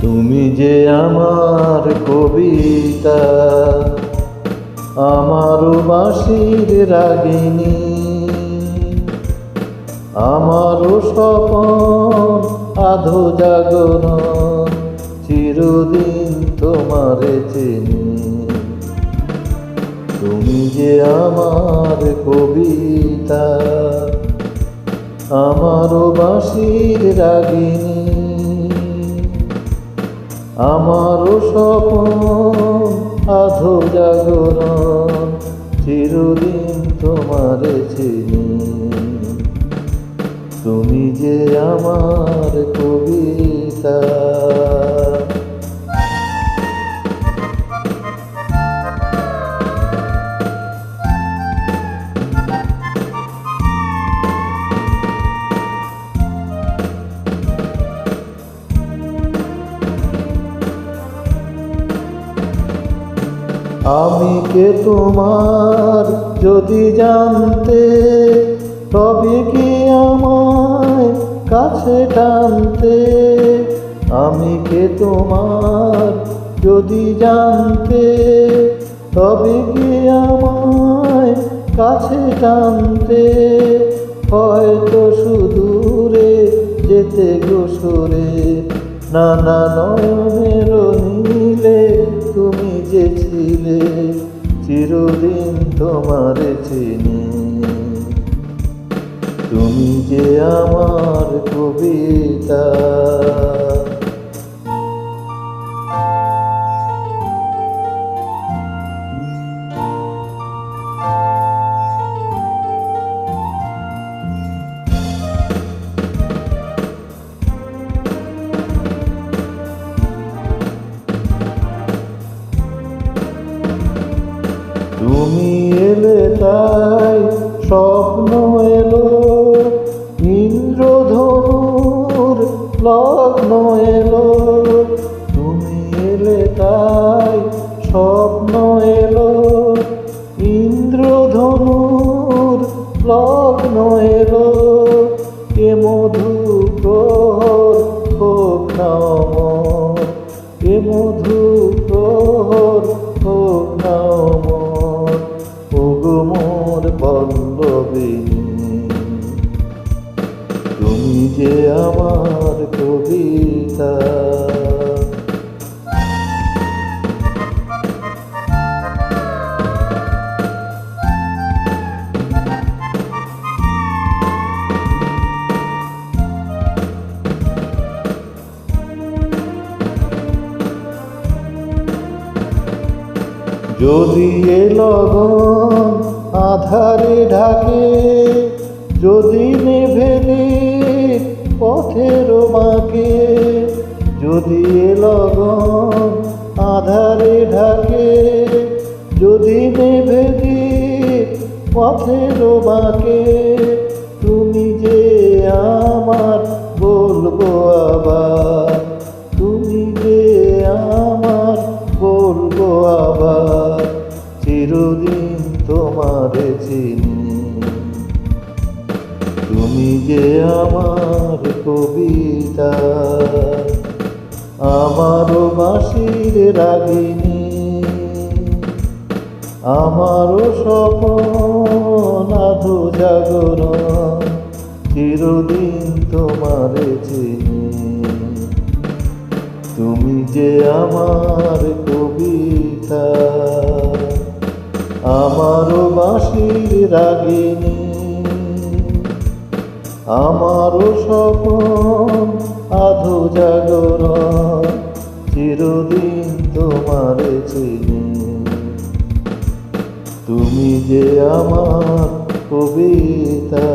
তুমি যে আমার কবিতা, আমার বাঁশির রাগিনী, আমার স্বপন আধো জাগরণ, চিরদিন তোমারে চিনি। তুমি যে আমার কবিতা, আমার বাঁশির রাগিনী, আমার স্বপন আধো জাগরণ, চিরদিন তোমারে চিনি। তুমি যে আমার কবিতা। আমি কে তোমার যদি জানতে, তবে কি আমায় কাছে টানতে। আমি কে তোমার যদি জানতে, তবে কি আমায় কাছে টানতে। হয়তো সুদূরে যেতে গোসরে, নানা নয়নের নীলে তুমি যে ছিলে, চিরদিন তোমারে চিনি। তুমি যে আমার কবিতা। তুমি এলে তাই স্বপ্ন এলো, ইন্দ্রধনুর লগ্ন এলো। তুমি এলে তাই স্বপ্ন এলো, ইন্দ্রধনুর লগ্ন এলো। এ মধু প্রহর হোক না অমর, এ মধু প্রহর হোক না অমর। ওগো মোর পল্লবিনী, তুমি যে আমার কবিতা। যদি এ লগন আধারে ঢাকে, যদি নেভেলি পথের বাঁকে। যদি এ লগন আধারে ঢাকে, যদি নেভেলি পথের বাঁকে। তুমি যে আমার বলবো আবার, তুমি যে আমার বলবো আবার, চিরদিন তোমারে চিনি। তুমি যে আমার কবিতা, আমার বাঁশির রাগিনী, আমার স্বপন আধো জাগরণ, চিরদিন তোমারে চিনি। তুমি যে আমার কবিতা, আমার বাঁশির রাগিনী, আমার স্বপন আধো জাগরণ, চিরদিন তোমারে চিনি। তুমি যে আমার কবিতা।